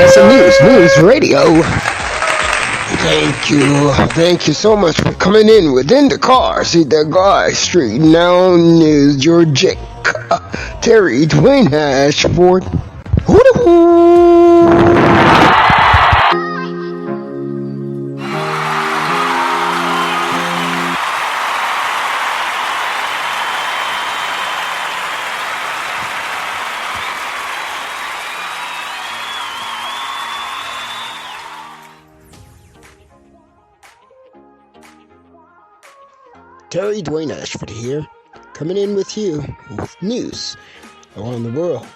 SNnews News Radio. Thank you so much for coming in with Indacarseat, DatGuY, StreetNOW News, your Jeff Kaale, terry-dwayne-ashford. Terry-Dwayne-Ashford here, coming in with you with news around the world,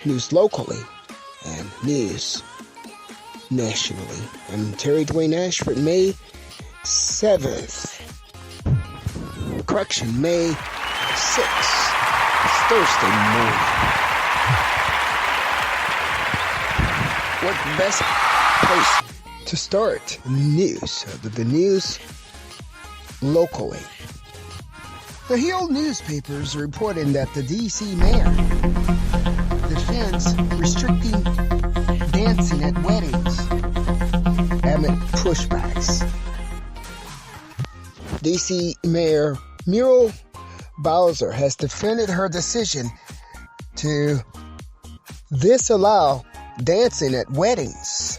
news locally, and news nationally. I'm Terry-Dwayne-Ashford, May 7th. Correction, May 6th. It's Thursday morning. What best place to start news other than news locally? The Hill newspapers are reporting that the D.C. mayor defends restricting dancing at weddings amid pushbacks. D.C. Mayor Muriel Bowser has defended her decision to disallow dancing at weddings.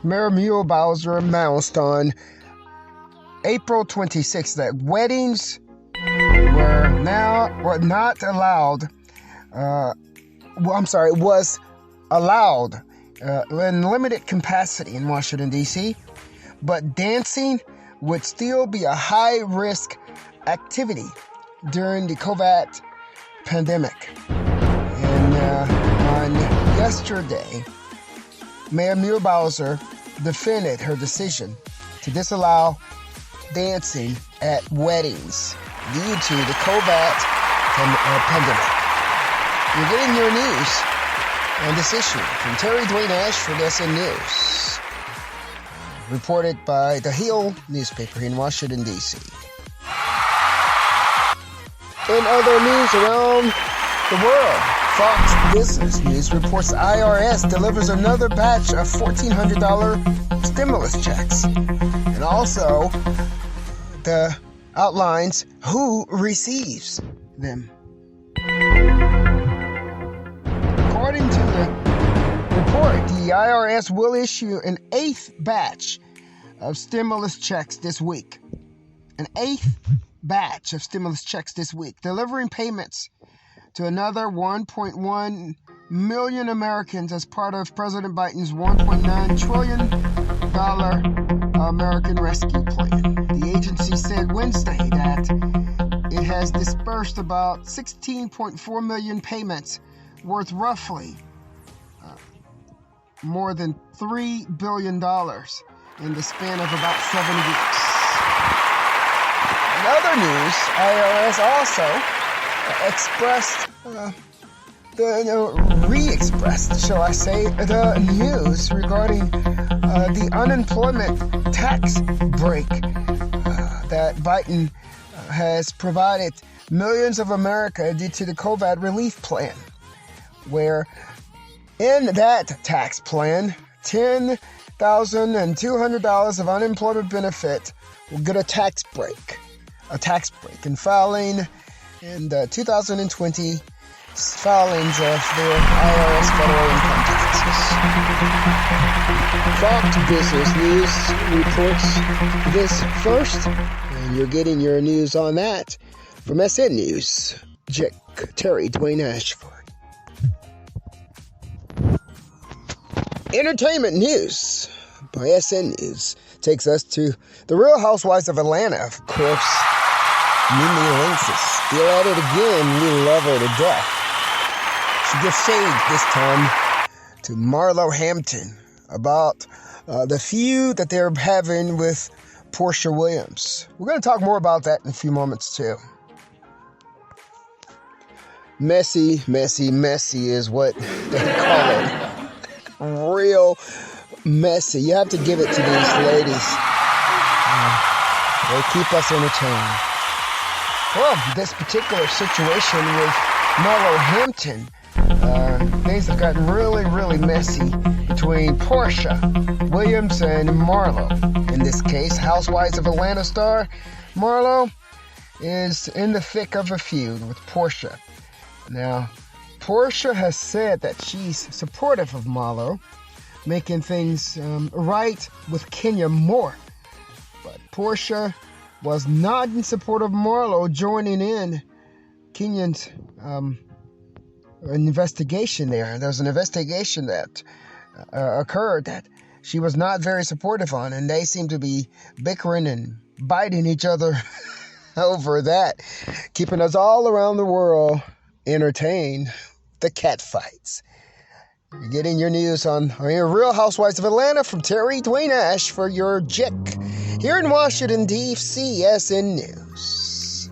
Mayor Muriel Bowser announced on April 26th that weddings was allowed in limited capacity in Washington, D.C., but dancing would still be a high-risk activity during the COVID pandemic. And on yesterday, Mayor Muriel Bowser defended her decision to disallow dancing at weddings due to the COVID pandemic. You're getting your news on this issue from terry-dwayne-ashford, SNnews, reported by the Hill newspaper in Washington, D.C. In other news around the world, Fox Business News reports the IRS delivers another batch of $1,400 stimulus checks, and also the outlines who receives them. According to the report, the IRS will issue an 8th batch of stimulus checks this week. Delivering payments to another 1.1 million Americans as part of President Biden's $1.9 trillion American Rescue Plan. The agency said Wednesday that it has dispersed about 16.4 million payments worth roughly more than $3 billion in the span of about 7 weeks. In other news, IRS also re-expressed, shall I say, the news regarding the unemployment tax break that Biden has provided millions of America due to the COVID relief plan, where in that tax plan, $10,200 of unemployment benefit will get a tax break, and filing in the 2020 filings of their IRS federal income taxes. Fox Business News reports this first, and you're getting your news on that from SNnews. Terry-Dwayne-Ashford. Entertainment news by SNnews takes us to the Real Housewives of Atlanta, of course. Mimi Lynx is still at it again. We love her to death. She gives shade this time to Marlo Hampton about the feud that they're having with Portia Williams. We're going to talk more about that in a few moments too. Messy is what they call it. Real messy. You have to give it to these ladies. They keep us entertained. Well, this particular situation with Marlo Hampton, things have gotten really, really messy between Portia Williams and Marlo. In this case, Housewives of Atlanta star Marlo is in the thick of a feud with Portia. Now, Portia has said that she's supportive of Marlo, making things right with Kenya Moore. But Portia was not in support of Marlo joining in Kenya's investigation there. There was an investigation that occurred that she was not very supportive on, and they seem to be bickering and biting each other over that, keeping us all around the world entertained. The cat fights. You're getting your news on your Real Housewives of Atlanta from terry-dwayne-ashford, your Jick, here in Washington, D.C., SNnews.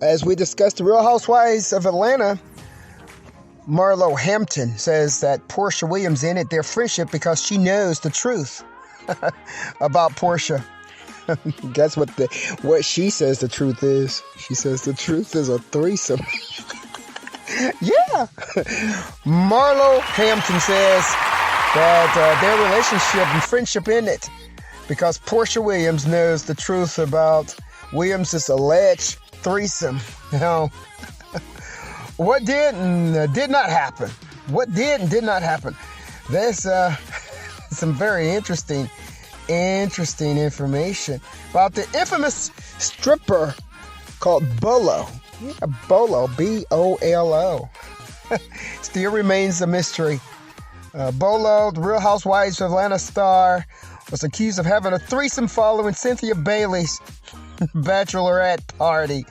As we discussed the Real Housewives of Atlanta, Marlo Hampton says that Portia Williams ended their friendship because she knows the truth about Portia. Guess what she says the truth is? She says the truth is a threesome. Yeah. Marlo Hampton says that their relationship and friendship ended because Portia Williams knows the truth about Williams' alleged threesome. Now, what did and did not happen? What did and did not happen? There's some very interesting information about the infamous stripper called Bolo. Yeah, Bolo, B-O-L-O. Still remains a mystery. Bolo, the Real Housewives of Atlanta star, was accused of having a threesome following Cynthia Bailey's bachelorette party.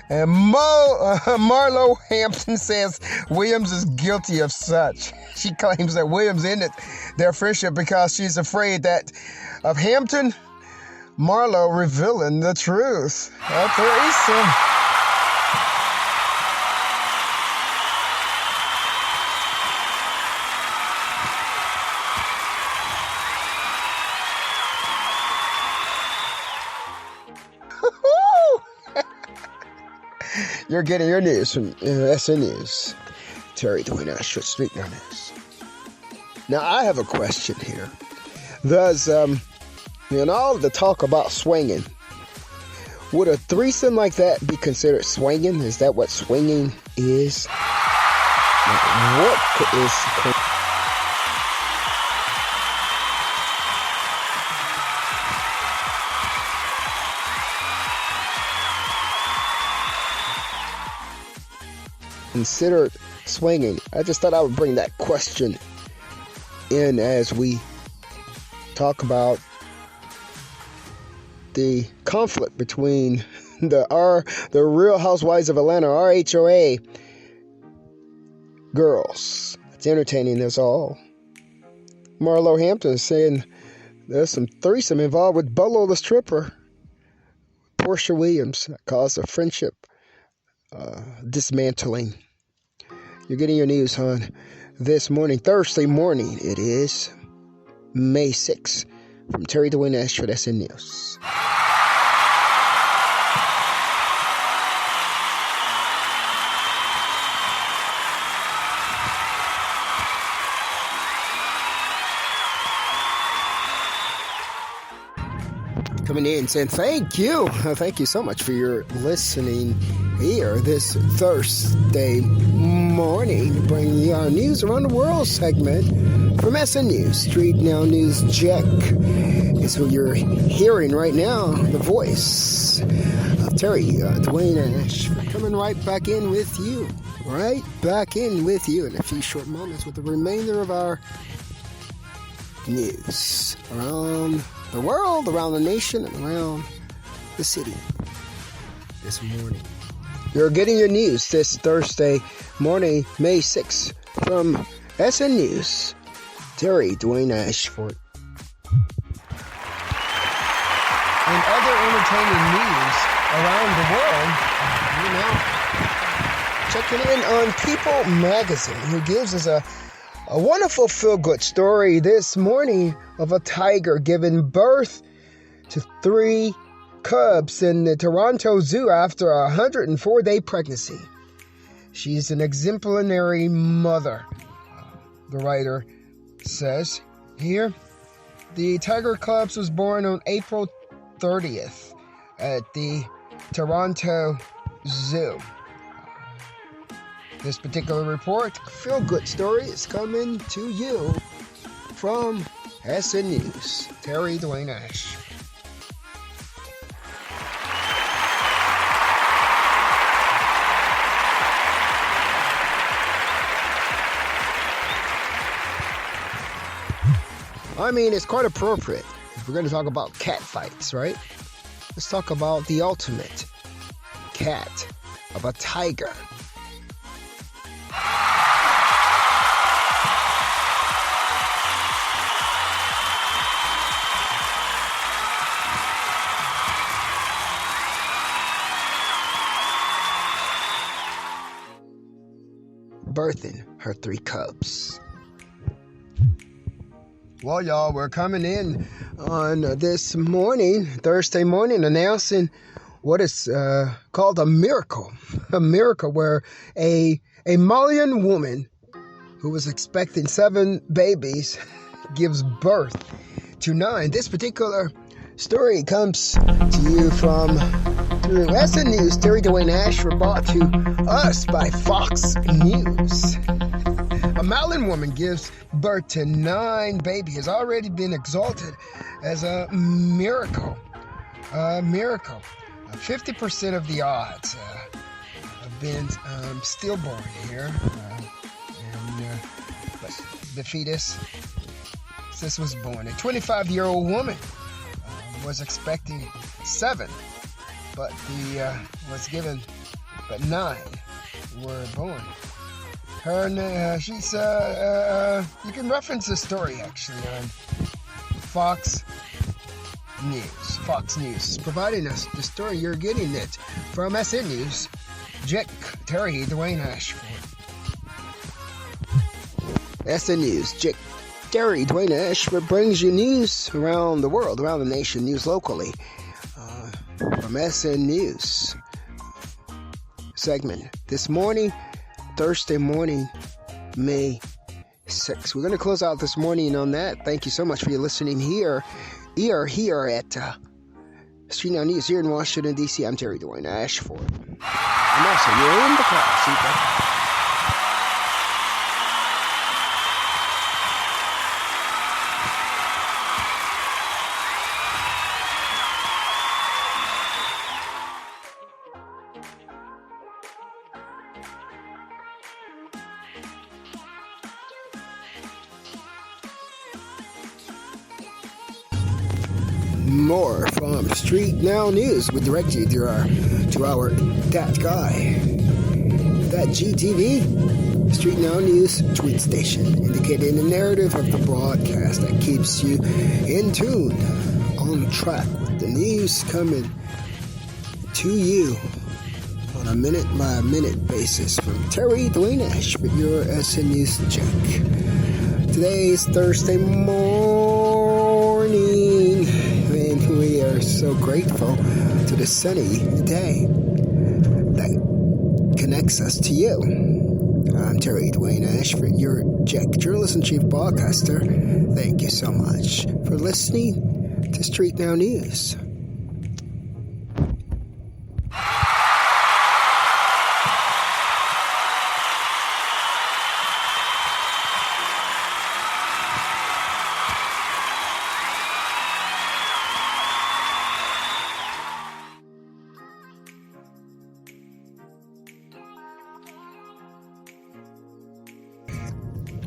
And Marlo Hampton says Williams is guilty of such. She claims that Williams ended their friendship because she's afraid that of Hampton, Marlo revealing the truth. A threesome. You're getting your news from SNnews. terry-dwayne-ashford, StreetNOW News. Now, I have a question here. Does, in all the talk about swinging, would a threesome like that be considered swinging? Is that what swinging is? What is... considered swinging? I just thought I would bring that question in as we talk about the conflict between the Real Housewives of Atlanta, RHOA girls. It's entertaining us all. Marlo Hampton is saying there's some threesome involved with Bolo the stripper. Portia Williams caused a friendship dismantling. You're getting your news on this morning, Thursday morning. It is May 6th from terry-dwayne-ashford, SNnews. Coming in saying thank you so much for your listening here this Thursday morning, bringing you our news around the world segment from SNnews. StreetNOW News Jack is who you're hearing right now, the voice of terry-dwayne-ashford, coming right back in with you in a few short moments with the remainder of our news around the world, around the nation, and around the city this morning. You're getting your news this Thursday morning, May 6th, from SNnews, terry-dwayne-ashford. And other entertaining news around the world, checking in on People Magazine, who gives us a wonderful feel-good story this morning of a tiger giving birth to 3 cubs in the Toronto Zoo after a 104-day pregnancy. She's an exemplary mother, the writer says here. The tiger cubs was born on April 30th at the Toronto Zoo. This particular report, feel-good story, is coming to you from SNnews. Terry-Dwayne-Ashford. I mean, it's quite appropriate if we're going to talk about cat fights, right? Let's talk about the ultimate cat of a tiger. Birthing her 3 cubs. Well, y'all, we're coming in on this morning, Thursday morning, announcing what is called a miracle. A miracle where a Malian woman who was expecting 7 babies gives birth to 9. This particular story comes to you from through SNnews. Terry-Dwayne-Ashford, brought to us by Fox News. A Malian woman gives birth to 9 babies. Has already been exalted as a miracle. A miracle. 50% of the odds have been stillborn here. But the fetus, since was born. A 25-year-old woman was expecting 7, but was given, but 9 were born. She's you can reference the story actually on Fox News. Fox News is providing us the story. You're getting it from SNnews. Terry-Dwayne-Ashford. SNnews. Terry-Dwayne-Ashford brings you news around the world, around the nation, news locally. From SNnews segment this morning, Thursday morning, May 6th. We're going to close out this morning on that. Thank you so much for your listening here at StreetNOW News here in Washington, D.C. I'm Terry-Dwayne-Ashford. And also, you're in the car seat. More from StreetNOW News. We direct you to our DatGuY, DatGTV, StreetNOW News tweet station, indicating the narrative of the broadcast that keeps you in tune, on track with the news coming to you on a minute-by-minute basis from Terry-Dwayne-Ashford, your SNnews check. Today is Thursday morning, and we are so grateful to the sunny day that connects us to you. I'm Terry-Dwayne-Ashford, your journalist and chief broadcaster. Thank you so much for listening to StreetNOW News.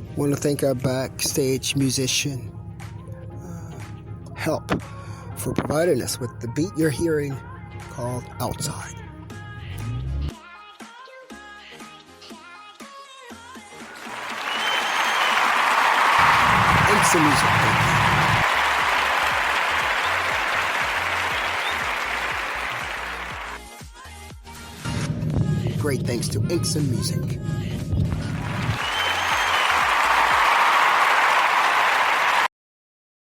I want to thank our backstage musician, Help, for providing us with the beat you're hearing called Outside. IksonMusic. Great thanks to IksonMusic.